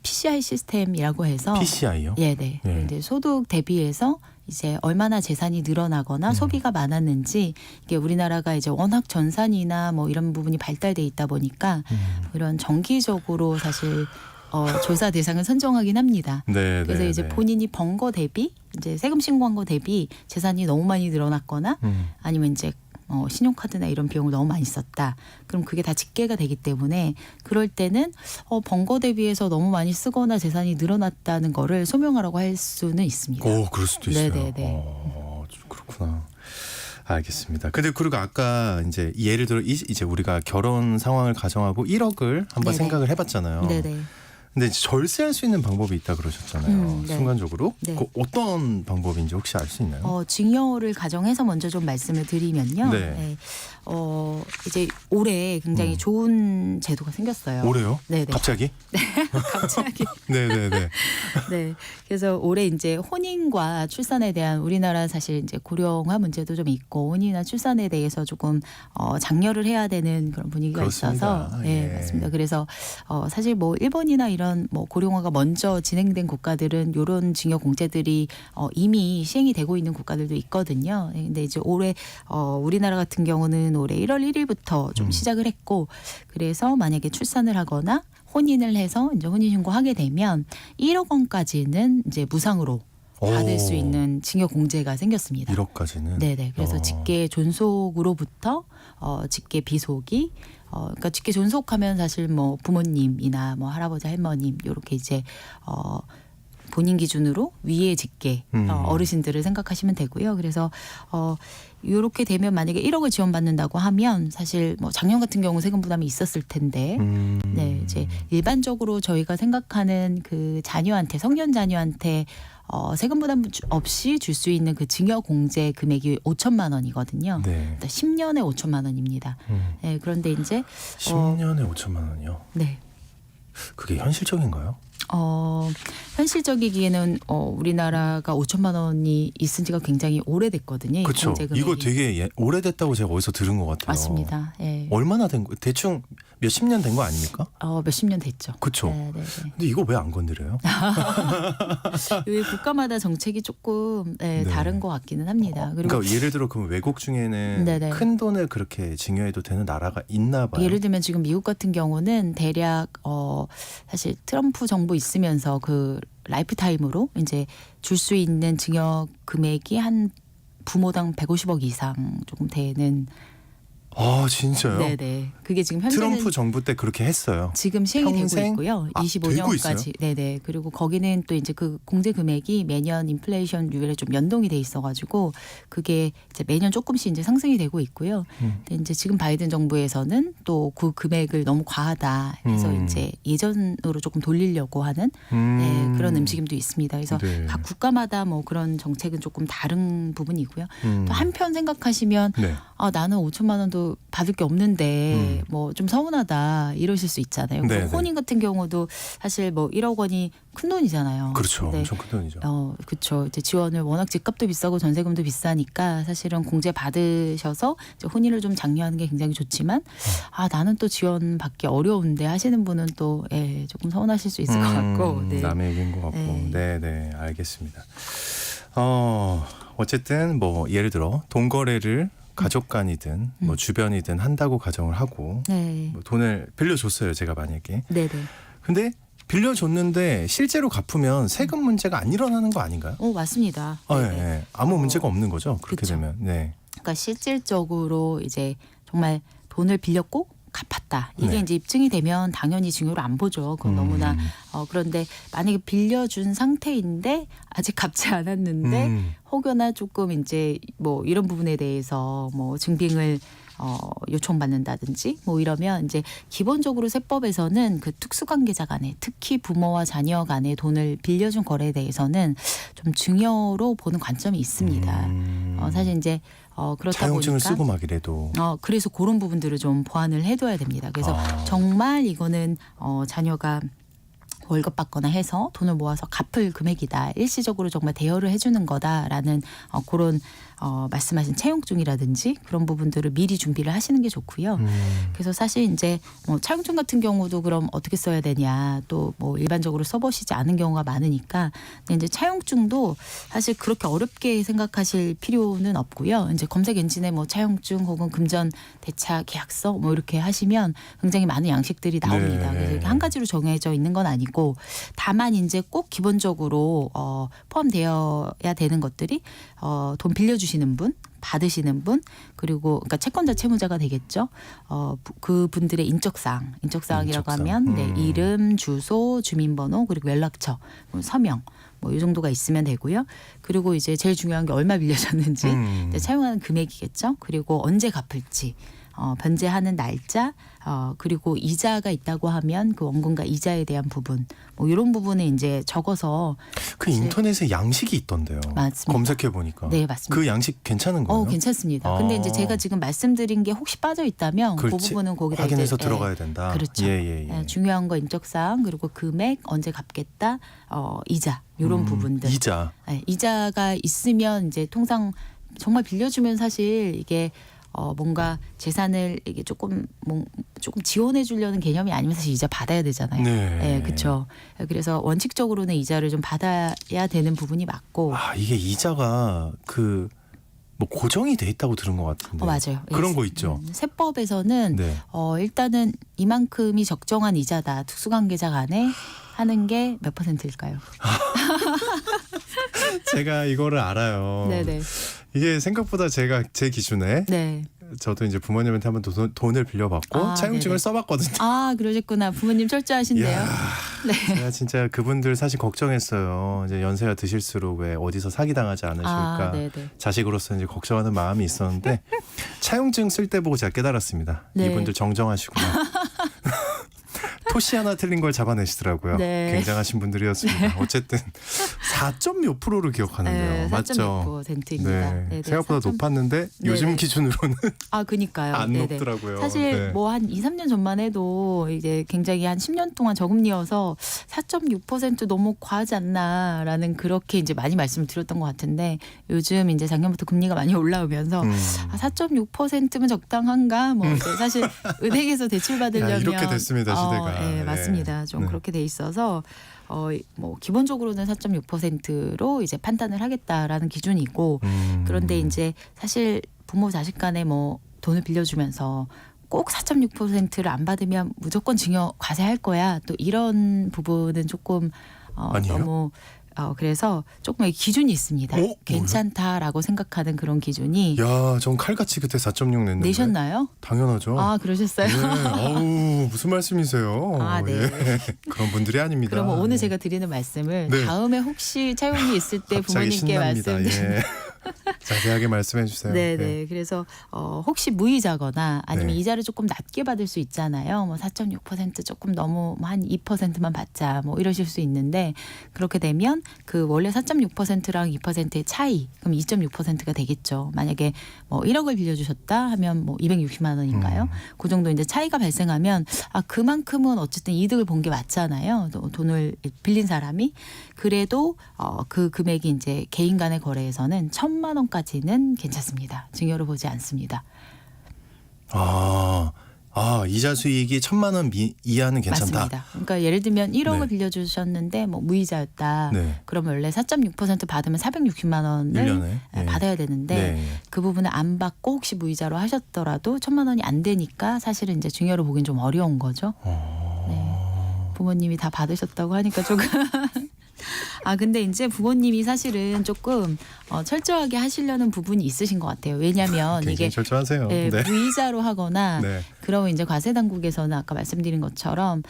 S5: PCI 시스템이라고 해서
S2: PCI요?
S5: 예, 네.
S2: 네.
S5: 이제 소득 대비해서 이제 얼마나 재산이 늘어나거나 소비가 많았는지 이게 우리나라가 이제 워낙 전산이나 뭐 이런 부분이 발달돼 있다 보니까 이런 정기적으로 사실 조사 대상을 선정하긴 합니다.
S2: 네,
S5: 그래서
S2: 네,
S5: 이제
S2: 네.
S5: 본인이 번 거 대비 이제 세금 신고한 거 대비 재산이 너무 많이 늘어났거나 아니면 이제 신용카드나 이런 비용을 너무 많이 썼다. 그럼 그게 다 집계가 되기 때문에 그럴 때는 번 거 대비해서 너무 많이 쓰거나 재산이 늘어났다는 거를 소명하라고 할 수는 있습니다.
S2: 그럴 수도 있어요.
S5: 네네네.
S2: 그렇구나. 알겠습니다. 근데 그리고 아까 이제 예를 들어 이제 우리가 결혼 상황을 가정하고 1억을 한번
S5: 네네.
S2: 생각을 해봤잖아요.
S5: 네네.
S2: 근데 이제 절세할 수 있는 방법이 있다 그러셨잖아요.
S5: 네.
S2: 순간적으로.
S5: 네.
S2: 그 어떤 방법인지 혹시 알 수 있나요?
S5: 증여를 가정해서 먼저 좀 말씀을 드리면요.
S2: 네.
S5: 이제 올해 굉장히 좋은 제도가 생겼어요.
S2: 올해요?
S5: 네네.
S2: 갑자기?
S5: 갑자기.
S2: 네네네.
S5: 네. 그래서 올해 이제 혼인과 출산에 대한 우리나라 사실 이제 고령화 문제도 좀 있고 혼인이나 출산에 대해서 조금 장려를 해야 되는 그런 분위기가
S2: 그렇습니다.
S5: 있어서 네,
S2: 예.
S5: 맞습니다. 그래서 사실 뭐 일본이나 이런 뭐 고령화가 먼저 진행된 국가들은 이런 증여 공제들이 이미 시행이 되고 있는 국가들도 있거든요. 근데 이제 올해 우리나라 같은 경우는 올해 1월 1일부터 좀 시작을 했고 그래서 만약에 출산을 하거나 혼인을 해서 이제 혼인신고하게 되면 1억 원까지는 이제 무상으로 받을 수 있는 증여 공제가 생겼습니다.
S2: 1억까지는.
S5: 네네. 그래서 직계 존속으로부터 직계 비속이 그러니까 직계 존속하면 사실 뭐 부모님이나 뭐 할아버지 할머님 이렇게 이제 본인 기준으로 위의 직계 어르신들을 생각하시면 되고요. 그래서 이렇게 되면 만약에 1억을 지원받는다고 하면 사실 뭐 작년 같은 경우 세금 부담이 있었을 텐데 네 이제 일반적으로 저희가 생각하는 그 자녀한테 성년 자녀한테 세금 부담 없이 줄 수 있는 그 증여 공제 금액이 5천만 원이거든요.
S2: 네.
S5: 10년에 5천만 원입니다. 네, 그런데 이제
S2: 10년에 5천만 원이요?
S5: 네.
S2: 그게 현실적인가요?
S5: 현실적이기에는 우리나라가 5천만 원이 있은 지가 굉장히 오래됐거든요. 이
S2: 그렇죠.
S5: 공제 금액이.
S2: 이거 되게 오래됐다고 제가 어디서 들은 것 같아요.
S5: 맞습니다. 예.
S2: 얼마나 된 거? 대충 몇십 년 된 거 아닙니까?
S5: 몇십 년 됐죠.
S2: 그렇죠.
S5: 네, 네, 네.
S2: 근데 이거 왜 안 건드려요?
S5: 이 국가마다 정책이 조금
S2: 네.
S5: 다른 것 같기는 합니다. 그리고
S2: 그러니까 예를 들어 그럼 외국 중에는
S5: 네네.
S2: 큰 돈을 그렇게 증여해도 되는 나라가 있나 봐요.
S5: 예를 들면 지금 미국 같은 경우는 대략 사실 트럼프 정부 있으면서 그 라이프타임으로 이제 줄 수 있는 증여 금액이 한 부모당 150억 이상 조금 되는.
S2: 아 진짜요?
S5: 네네. 그게 지금 현재는
S2: 트럼프 정부 때 그렇게 했어요.
S5: 지금 시행이
S2: 평생?
S5: 되고 있고요.
S2: 아, 되고 있어요?
S5: 25년까지. 네네. 그리고 거기는 또 이제 그 공제 금액이 매년 인플레이션율에 좀 연동이 돼 있어가지고 그게 이제 매년 조금씩 이제 상승이 되고 있고요. 근데 이제 지금 바이든 정부에서는 또 그 금액을 너무 과하다 해서 이제 예전으로 조금 돌리려고 하는 네, 그런 움직임도 있습니다. 그래서
S2: 네.
S5: 각 국가마다 뭐 그런 정책은 조금 다른 부분이고요. 또 한편 생각하시면
S2: 네.
S5: 나는 5천만 원도 받을 게 없는데 뭐 좀 서운하다 이러실 수 있잖아요.
S2: 네, 네.
S5: 혼인 같은 경우도 사실 뭐 1억 원이 큰 돈이잖아요.
S2: 그렇죠.
S5: 근데
S2: 엄청 큰 돈이죠.
S5: 그렇죠. 이제 지원을 워낙 집값도 비싸고 전세금도 비싸니까 사실은 공제 받으셔서 이제 혼인을 좀 장려하는 게 굉장히 좋지만 나는 또 지원 받기 어려운데 하시는 분은 또 조금 서운하실 수 있을 것 같고. 네.
S2: 남의 얘기인 것 같고.
S5: 네.
S2: 네, 알겠습니다. 어쨌든 뭐 예를 들어 돈 거래를 가족 간이든 뭐 주변이든 한다고 가정을 하고
S5: 네.
S2: 뭐 돈을 빌려줬어요. 제가 만약에.
S5: 네네.
S2: 근데 빌려줬는데 실제로 갚으면 세금 문제가 안 일어나는 거 아닌가요?
S5: 맞습니다.
S2: 예,
S5: 네네.
S2: 예. 아무 문제가 없는 거죠. 그렇게
S5: 그쵸.
S2: 되면. 네.
S5: 그러니까 실질적으로 이제 정말 돈을 빌렸고 갚았다. 이게
S2: 네.
S5: 이제 입증이 되면 당연히 증여를 안 보죠. 그건 너무나 그런데 만약에 빌려준 상태인데 아직 갚지 않았는데 혹여나 조금 이제 뭐 이런 부분에 대해서 뭐 증빙을 요청받는다든지 뭐 이러면 이제 기본적으로 세법에서는 그 특수관계자 간에 특히 부모와 자녀 간에 돈을 빌려준 거래에 대해서는 좀 증여로 보는 관점이 있습니다. 사실 이제 그렇다
S2: 차용증을
S5: 보니까
S2: 쓰고 막 이래도
S5: 그래서 그런 부분들을 좀 보완을 해둬야 됩니다. 그래서 정말 이거는 자녀가 월급 받거나 해서 돈을 모아서 갚을 금액이다. 일시적으로 정말 대여를 해주는 거다라는 그런 말씀하신 채용증이라든지 그런 부분들을 미리 준비를 하시는 게 좋고요. 그래서 사실 이제 뭐 차용증 같은 경우도 그럼 어떻게 써야 되냐 또 뭐 일반적으로 써보시지 않은 경우가 많으니까 근데 이제 차용증도 사실 그렇게 어렵게 생각하실 필요는 없고요. 이제 검색 엔진에 뭐 차용증 혹은 금전 대차 계약서 뭐 이렇게 하시면 굉장히 많은 양식들이 나옵니다.
S2: 네.
S5: 그래서 이렇게 한 가지로 정해져 있는 건 아니고 다만 이제 꼭 기본적으로 포함되어야 되는 것들이 돈 빌려주시는 분, 받으시는 분, 그리고 그러니까 채권자 채무자가 되겠죠. 그분들의 인적사항이라고 하면 네, 이름, 주소, 주민번호, 그리고 연락처, 서명. 뭐 이 정도가 있으면 되고요. 그리고 이제 제일 중요한 게 얼마 빌려줬는지 차용하는 금액이겠죠. 그리고 언제 갚을지. 변제하는 날짜 그리고 이자가 있다고 하면 그 원금과 이자에 대한 부분 뭐 이런 부분을 이제 적어서
S2: 그 인터넷에 양식이 있던데요.
S5: 맞습니다.
S2: 검색해 보니까.
S5: 네, 맞습니다.
S2: 그 양식 괜찮은 거예요?
S5: 괜찮습니다. 근데 이제 제가 지금 말씀드린 게 혹시 빠져 있다면 그
S2: 그렇지.
S5: 부분은 거기다
S2: 확인해서
S5: 이제,
S2: 들어가야 된다.
S5: 그렇죠.
S2: 예.
S5: 중요한 거 인적사항 그리고 금액 언제 갚겠다 이자 이런 부분들.
S2: 이자.
S5: 이자가 있으면 이제 통상 정말 빌려주면 사실 이게 뭔가 재산을 이게 조금 지원해 주려는 개념이 아니면 사실 이자 받아야 되잖아요.
S2: 네.
S5: 그렇죠. 그래서 원칙적으로는 이자를 좀 받아야 되는 부분이 맞고.
S2: 이게 이자가 뭐 고정이 돼 있다고 들은 것 같은데.
S5: 맞아요.
S2: 그런 거 있죠.
S5: 세법에서는
S2: 네.
S5: 일단은 이만큼이 적정한 이자다. 특수관계자 간에 하는 게 몇 %일까요?
S2: 제가 이거를 알아요.
S5: 네네.
S2: 이게 생각보다 제가 제 기준에
S5: 네.
S2: 저도 이제 부모님한테 한번 돈을 빌려받고 차용증을
S5: 네네.
S2: 써봤거든요.
S5: 그러셨구나. 부모님 철저하신데요.
S2: 이야,
S5: 네.
S2: 제가 진짜 그분들 사실 걱정했어요. 이제 연세가 드실수록 왜 어디서 사기당하지 않으실까.
S5: 네네.
S2: 자식으로서 이제 걱정하는 마음이 있었는데 차용증 쓸 때 보고 제가 깨달았습니다.
S5: 네.
S2: 이분들 정정하시구나. 토시 하나 틀린 걸 잡아내시더라고요.
S5: 네.
S2: 굉장하신 분들이었습니다. 어쨌든 4.몇 %를 기억하는데요. 맞죠?
S5: 4.6%입니다.
S2: 네. 생각보다 높았는데 요즘
S5: 네네.
S2: 기준으로는
S5: 그니까요.
S2: 안
S5: 네네.
S2: 높더라고요.
S5: 사실
S2: 네.
S5: 뭐 한 2, 3년 전만 해도 이제 굉장히 한 10년 동안 저금리여서 4.6% 너무 과하지 않나라는 그렇게 이제 많이 말씀을 드렸던 것 같은데 요즘 이제 작년부터 금리가 많이 올라오면서 4.6%면 적당한가? 뭐 이제 사실 은행에서 대출 받으려면
S2: 이렇게 됐습니다, 시대가.
S5: 네, 맞습니다. 좀
S2: 네.
S5: 그렇게 돼 있어서 뭐 기본적으로는 4.6%로 이제 판단을 하겠다라는 기준이고 그런데 이제 사실 부모 자식 간에 뭐 돈을 빌려주면서 꼭 4.6%를 안 받으면 무조건 징역 과세할 거야. 또 이런 부분은 조금
S2: 아니에요?
S5: 너무 그래서 조금 기준이 있습니다. 괜찮다라고 생각하는 그런 기준이
S2: 야, 전 칼같이 그때 4.6 냈는데.
S5: 내셨나요?
S2: 당연하죠.
S5: 그러셨어요?
S2: 네. 무슨 말씀이세요?
S5: 네.
S2: 예. 그런 분들이 아닙니다.
S5: 그러면 오늘 제가 드리는 말씀을
S2: 네.
S5: 다음에 혹시 차용이 있을 때
S2: 갑자기
S5: 부모님께
S2: 신납니다.
S5: 말씀드리는
S2: 예. 자세하게 말씀해 주세요.
S5: 네네.
S2: 예.
S5: 그래서 혹시 무이자거나 아니면
S2: 네.
S5: 이자를 조금 낮게 받을 수 있잖아요. 뭐 4.6% 조금 너무 한 2%만 받자 뭐 이러실 수 있는데 그렇게 되면 그 원래 4.6%랑 2%의 차이 그럼 2.6%가 되겠죠. 만약에 뭐 1억을 빌려주셨다 하면 뭐 260만 원인가요? 그 정도 이제 차이가 발생하면 그만큼은 어쨌든 이득을 본 게 맞잖아요. 돈을 빌린 사람이 그래도 그 금액이 이제 개인 간의 거래에서는 1,000만 원까지는 괜찮습니다. 증여로 보지 않습니다.
S2: 이자 수익이 1,000만 원 이하는 괜찮다.
S5: 맞습니다. 그러니까 예를 들면 1억을
S2: 네.
S5: 빌려주셨는데 뭐 무이자였다.
S2: 네.
S5: 그러면 원래 4.6% 받으면 460만 원을
S2: 1년에
S5: 받아야 되는데
S2: 네.
S5: 그 부분을 안 받고 혹시 무이자로 하셨더라도 1,000만 원이 안 되니까 사실은 이제 증여로 보기엔 좀 어려운 거죠. 네. 부모님이 다 받으셨다고 하니까 조금 근데 이제 부모님이 사실은 조금 철저하게 하시려는 부분이 있으신 것 같아요. 왜냐하면
S2: 굉장히
S5: 이게
S2: 철저하세요. 네.
S5: 무이자로 하거나
S2: 네.
S5: 그러면 이제 과세당국에서는 아까 말씀드린 것처럼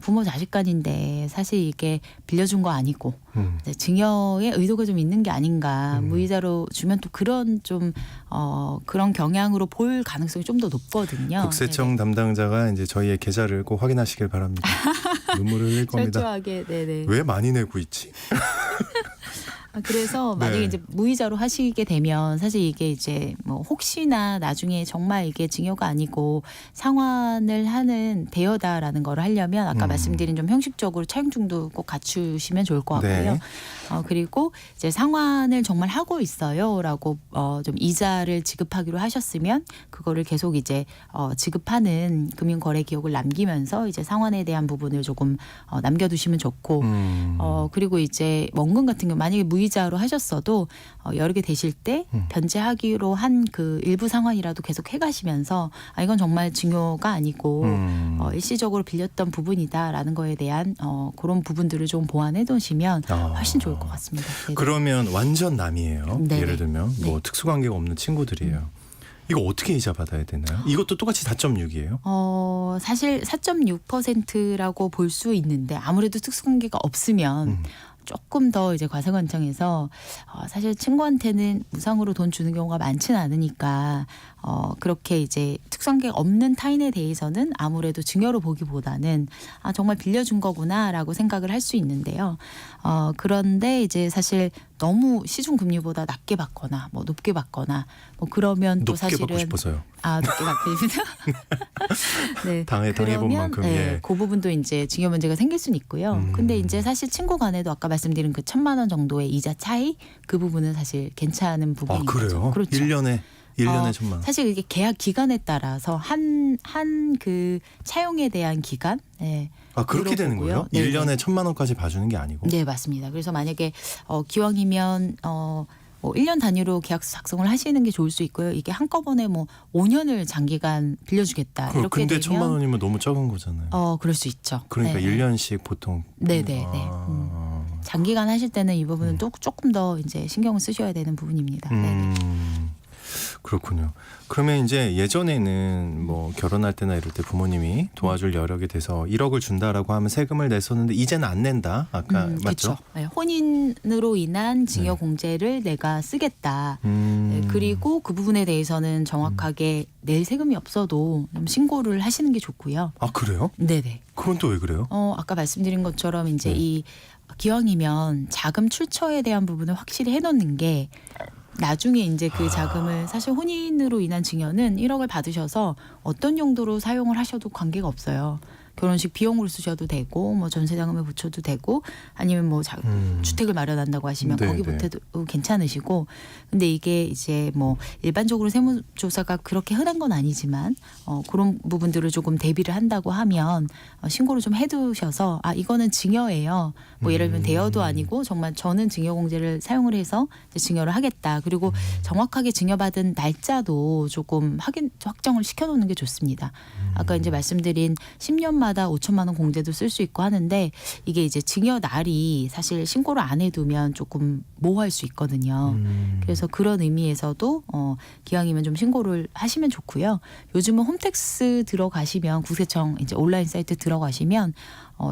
S5: 부모 자식 간인데 사실 이게 빌려준 거 아니고 이제 증여의 의도가 좀 있는 게 아닌가. 무이자로 주면 또 그런 좀 그런 경향으로 볼 가능성이 좀 더 높거든요.
S2: 국세청 담당자가 이제 저희의 계좌를 꼭 확인하시길 바랍니다. 눈물을 흘릴 겁니다.
S5: 철저하게 네네.
S2: 왜 많이 내고 있지?
S5: 그래서 만약에
S2: 네.
S5: 이제 무이자로 하시게 되면 사실 이게 이제 뭐 혹시나 나중에 정말 이게 증여가 아니고 상환을 하는 대여다라는 걸 하려면 아까 말씀드린 좀 형식적으로 차용증도 꼭 갖추시면 좋을 것 같고요.
S2: 네.
S5: 그리고 이제 상환을 정말 하고 있어요라고 좀 이자를 지급하기로 하셨으면 그거를 계속 이제 지급하는 금융거래 기록을 남기면서 이제 상환에 대한 부분을 조금 남겨두시면 좋고 그리고 이제 원금 같은 경우 만약에 무이자로 하셨어도 여러 개 되실 때 변제하기로 한 그 일부 상환이라도 계속 해가시면서 이건 정말 증여가 아니고 일시적으로 빌렸던 부분이다라는 거에 대한 그런 부분들을 좀 보완해 두시면 훨씬 좋을 것 같습니다. 네네.
S2: 그러면 완전 남이에요.
S5: 네네.
S2: 예를 들면 뭐 특수관계가 없는 친구들이에요. 이거 어떻게 이자 받아야 되나요? 이것도 똑같이 4.6이에요?
S5: 사실 4.6%라고 볼 수 있는데 아무래도 특수관계가 없으면 조금 더 이제 과세관청에서 사실 친구한테는 무상으로 돈 주는 경우가 많지는 않으니까 그렇게 이제 특수관계가 없는 타인에 대해서는 아무래도 증여로 보기보다는 정말 빌려준 거구나라고 생각을 할 수 있는데요. 그런데 이제 사실 너무 시중 금리보다 낮게 받거나 뭐 높게 받거나 뭐 그러면 또
S2: 높게
S5: 사실은
S2: 받고 싶어서요.
S5: 높게 받습니다. 네.
S2: 당해본
S5: 그러면,
S2: 만큼.
S5: 네,
S2: 예.
S5: 그 부분도 이제 증여 문제가 생길 수는 있고요. 근데 이제 사실 친구 간에도 아까 말씀드린 그 1,000만 원 정도의 이자 차이 그 부분은 사실 괜찮은 부분인
S2: 그래요?
S5: 거죠. 그렇죠.
S2: 1년에 1,000만 원.
S5: 사실 이게 계약 기간에 따라서 한 그 차용에 대한 기간,
S2: 그렇게 되는 거예요?
S5: 네.
S2: 1년에 1,000만 원까지 봐주는 게 아니고?
S5: 네, 맞습니다. 그래서 만약에 기왕이면 뭐 1년 단위로 계약서 작성을 하시는 게 좋을 수 있고요. 이게 한꺼번에 뭐 5년을 장기간 빌려주겠다 이렇게
S2: 근데
S5: 되면
S2: 1,000만 원이면 너무 적은 거잖아요.
S5: 그럴 수 있죠.
S2: 그러니까
S5: 네.
S2: 1년씩 보통.
S5: 네네네. 장기간 하실 때는 이 부분은 또 조금 더 이제 신경을 쓰셔야 되는 부분입니다. 네네.
S2: 그렇군요. 그러면 이제 예전에는 뭐 결혼할 때나 이럴 때 부모님이 도와줄 여력이 돼서 1억을 준다라고 하면 세금을 냈었는데 이제는 안 낸다. 아까 맞죠?
S5: 그렇죠. 네, 혼인으로 인한 증여
S2: 네.
S5: 공제를 내가 쓰겠다.
S2: 음.
S5: 네, 그리고 그 부분에 대해서는 정확하게 낼 세금이 없어도 좀 신고를 하시는 게 좋고요.
S2: 그래요?
S5: 네네.
S2: 그건 또 왜 그래요?
S5: 아까 말씀드린 것처럼 이제
S2: 네.
S5: 이 기왕이면 자금 출처에 대한 부분을 확실히 해놓는 게 나중에 이제 그 자금을 사실 혼인으로 인한 증여는 1억을 받으셔서 어떤 용도로 사용을 하셔도 관계가 없어요. 결혼식 비용으로 쓰셔도 되고 뭐 전세자금에 붙여도 되고 아니면 뭐 주택을 마련한다고 하시면
S2: 네,
S5: 거기
S2: 네.
S5: 붙여도 괜찮으시고 근데 이게 이제 뭐 일반적으로 세무조사가 그렇게 흔한 건 아니지만 그런 부분들을 조금 대비를 한다고 하면 신고를 좀 해두셔서 이거는 증여예요. 뭐 예를 들면 대여도 아니고 정말 저는 증여공제를 사용을 해서 이제 증여를 하겠다. 그리고 정확하게 증여받은 날짜도 조금 확정을 시켜놓는 게 좋습니다. 아까 이제 말씀드린 10년마다 5,000만 원 공제도 쓸 수 있고 하는데 이게 이제 증여 날이 사실 신고를 안 해두면 조금 모호할 수 있거든요. 그래서 그런 의미에서도 기왕이면 좀 신고를 하시면 좋고요. 요즘은 홈택스 들어가시면 국세청 이제 온라인 사이트 들어가시면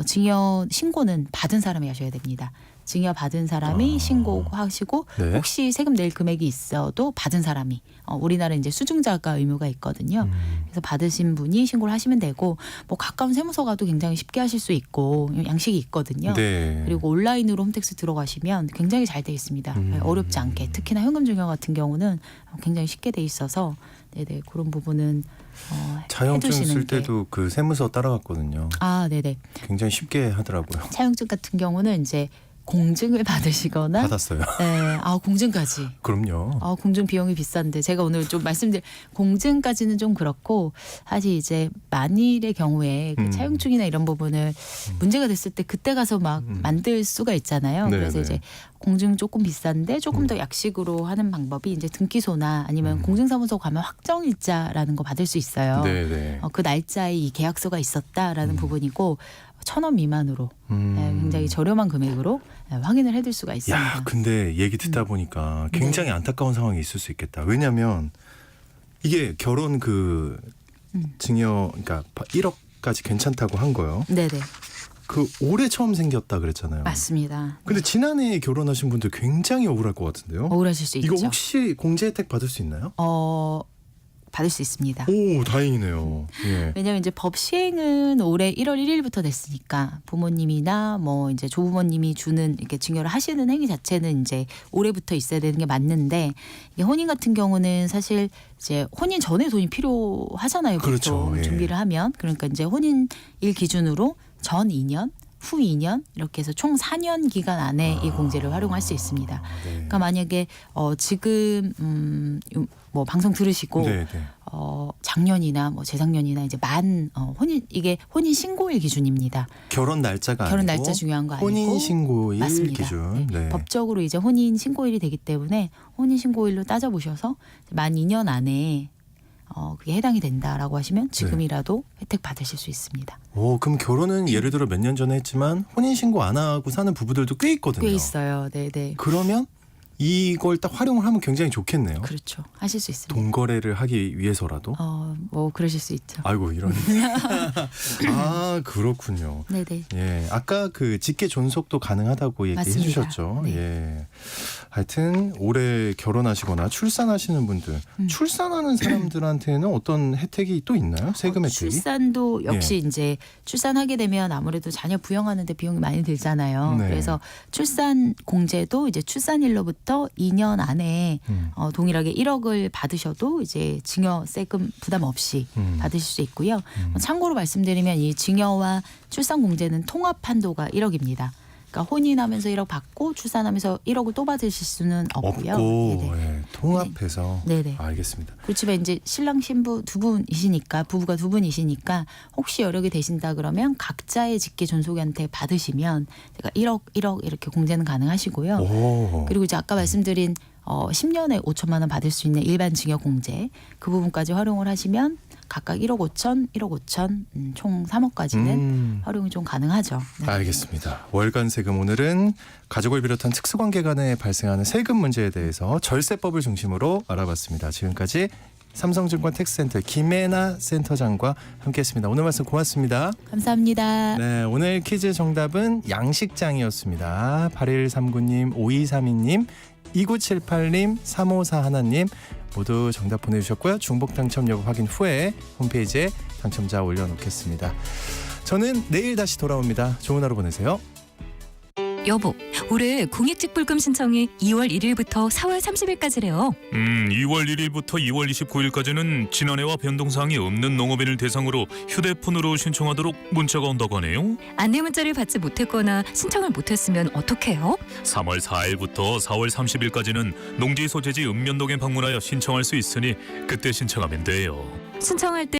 S5: 증여 신고는 받은 사람이 하셔야 됩니다. 증여 받은 사람이 신고하시고
S2: 네.
S5: 혹시 세금 낼 금액이 있어도 받은 사람이 우리나라 이제 수증자가 의무가 있거든요. 그래서 받으신 분이 신고를 하시면 되고 뭐 가까운 세무서 가도 굉장히 쉽게 하실 수 있고 양식이 있거든요.
S2: 네.
S5: 그리고 온라인으로 홈택스 들어가시면 굉장히 잘 돼 있습니다. 어렵지 않게 특히나 현금 증여 같은 경우는 굉장히 쉽게 돼 있어서 네네 그런 부분은
S2: 차용증
S5: 해두시는
S2: 쓸
S5: 게.
S2: 때도 그 세무서 따라갔거든요.
S5: 네네
S2: 굉장히 쉽게 하더라고요.
S5: 차용증 같은 경우는 이제 공증을 받으시거나
S2: 받았어요.
S5: 네, 공증까지.
S2: 그럼요.
S5: 공증 비용이 비싼데 제가 오늘 좀 말씀드린 공증까지는 좀 그렇고 사실 이제 만일의 경우에 그 차용증이나 이런 부분을 문제가 됐을 때 그때 가서 막 만들 수가 있잖아요.
S2: 네,
S5: 그래서
S2: 네.
S5: 이제 공증 조금 비싼데 조금 더 약식으로 하는 방법이 이제 등기소나 아니면 공증사무소 가면 확정일자라는 거 받을 수 있어요.
S2: 네네.
S5: 그 날짜에 이 계약서가 있었다라는 부분이고 1,000원 미만으로 굉장히 저렴한 금액으로 확인을 해둘 수가 있습니다.
S2: 야, 근데 얘기 듣다 보니까 굉장히 안타까운 상황이 있을 수 있겠다. 왜냐하면 이게 결혼 그 증여, 그러니까 1억까지 괜찮다고 한 거요.
S5: 네네.
S2: 그 올해 처음 생겼다 그랬잖아요.
S5: 맞습니다.
S2: 근데 지난해에 결혼하신 분들 굉장히 억울할 것 같은데요.
S5: 억울하실 수 있죠.
S2: 이거 혹시 공제 혜택 받을 수 있나요?
S5: 받을 수 있습니다.
S2: 오, 다행이네요. 예.
S5: 왜냐하면 이제 법 시행은 올해 1월 1일부터 됐으니까 부모님이나 뭐 이제 조부모님이 주는 이렇게 증여를 하시는 행위 자체는 이제 올해부터 있어야 되는 게 맞는데 이게 혼인 같은 경우는 사실 이제 혼인 전에 돈이 필요하잖아요. 보통
S2: 그렇죠. 예.
S5: 준비를 하면 그러니까 이제 혼인일 기준으로 전 2년, 후 2년 이렇게 해서 총 4년 기간 안에 이 공제를 활용할 수 있습니다.
S2: 네.
S5: 그러니까 만약에 지금 뭐 방송 들으시고
S2: 네, 네.
S5: 작년이나 뭐 재작년이나 이제 이게 혼인 신고일 기준입니다.
S2: 결혼 날짜가
S5: 결혼
S2: 아니고
S5: 날짜 중요한 거 아니고
S2: 혼인 신고일
S5: 맞습니다.
S2: 기준.
S5: 네.
S2: 네.
S5: 법적으로 이제 혼인 신고일이 되기 때문에 혼인 신고일로 따져 보셔서 만 2년 안에 그게 해당이 된다라고 하시면 지금이라도 혜택 받으실 수 있습니다.
S2: 그럼 결혼은 예를 들어 몇 년 전에 했지만 혼인 신고 안 하고 사는 부부들도 꽤 있거든요.
S5: 꽤 있어요. 네, 네.
S2: 그러면 이걸 딱 활용을 하면 굉장히 좋겠네요.
S5: 그렇죠. 하실 수 있습니다.
S2: 동거래를 하기 위해서라도.
S5: 뭐 그러실 수 있죠.
S2: 아이고 이런. 아 그렇군요.
S5: 네네.
S2: 예, 아까 그 직계 존속도 가능하다고 얘기해
S5: 맞습니다.
S2: 주셨죠.
S5: 네.
S2: 예. 하여튼 올해 결혼하시거나 출산하시는 분들, 출산하는 사람들한테는 어떤 혜택이 또 있나요? 세금 혜택이?
S5: 출산도 역시
S2: 예.
S5: 이제 출산하게 되면 아무래도 자녀 부양하는데 비용이 많이 들잖아요.
S2: 네.
S5: 그래서 출산 공제도 이제 출산일로부터 2년 안에 동일하게 1억을 받으셔도 이제 증여 세금 부담 없이 받으실 수 있고요. 참고로 말씀드리면 이 증여와 출산 공제는 통합 한도가 1억입니다. 그러니까 혼인하면서 1억 받고 출산하면서 1억을 또 받으실 수는 없고요.
S2: 없고
S5: 네네.
S2: 예, 통합해서.
S5: 네네.
S2: 알겠습니다.
S5: 그렇지만 이제 신랑 신부 두 분이시니까 부부가 두 분이시니까 혹시 여력이 되신다 그러면 각자의 직계 존속한테 받으시면 제가 1억 이렇게 공제는 가능하시고요.
S2: 오.
S5: 그리고 이제 아까 말씀드린 10년에 5천만 원 받을 수 있는 일반 증여 공제 그 부분까지 활용을 하시면 각각 1억 5천, 1억 5천 총 3억까지는 활용이 좀 가능하죠. 네.
S2: 알겠습니다. 월간 세금 오늘은 가족을 비롯한 특수관계 간에 발생하는 세금 문제에 대해서 절세법을 중심으로 알아봤습니다. 지금까지 삼성증권 텍스센터 김혜나 센터장과 함께했습니다. 오늘 말씀 고맙습니다.
S5: 감사합니다.
S2: 네, 오늘 퀴즈 정답은 양식장이었습니다. 8139님, 5232님, 2978님, 3541님 모두 정답 보내주셨고요. 중복 당첨 여부 확인 후에 홈페이지에 당첨자 올려놓겠습니다. 저는 내일 다시 돌아옵니다. 좋은 하루 보내세요.
S6: 여보, 올해 공익직불금 신청이 2월 1일부터 4월 30일까지래요.
S7: 2월 1일부터 2월 29일까지는 지난해와 변동사항이 없는 농업인을 대상으로 휴대폰으로 신청하도록 문자가 온다고 하네요.
S6: 안내 문자를 받지 못했거나 신청을 못했으면 어떡해요?
S7: 3월 4일부터 4월 30일까지는 농지 소재지 읍면동에 방문하여 신청할 수 있으니 그때 신청하면 돼요.
S6: 신청할 때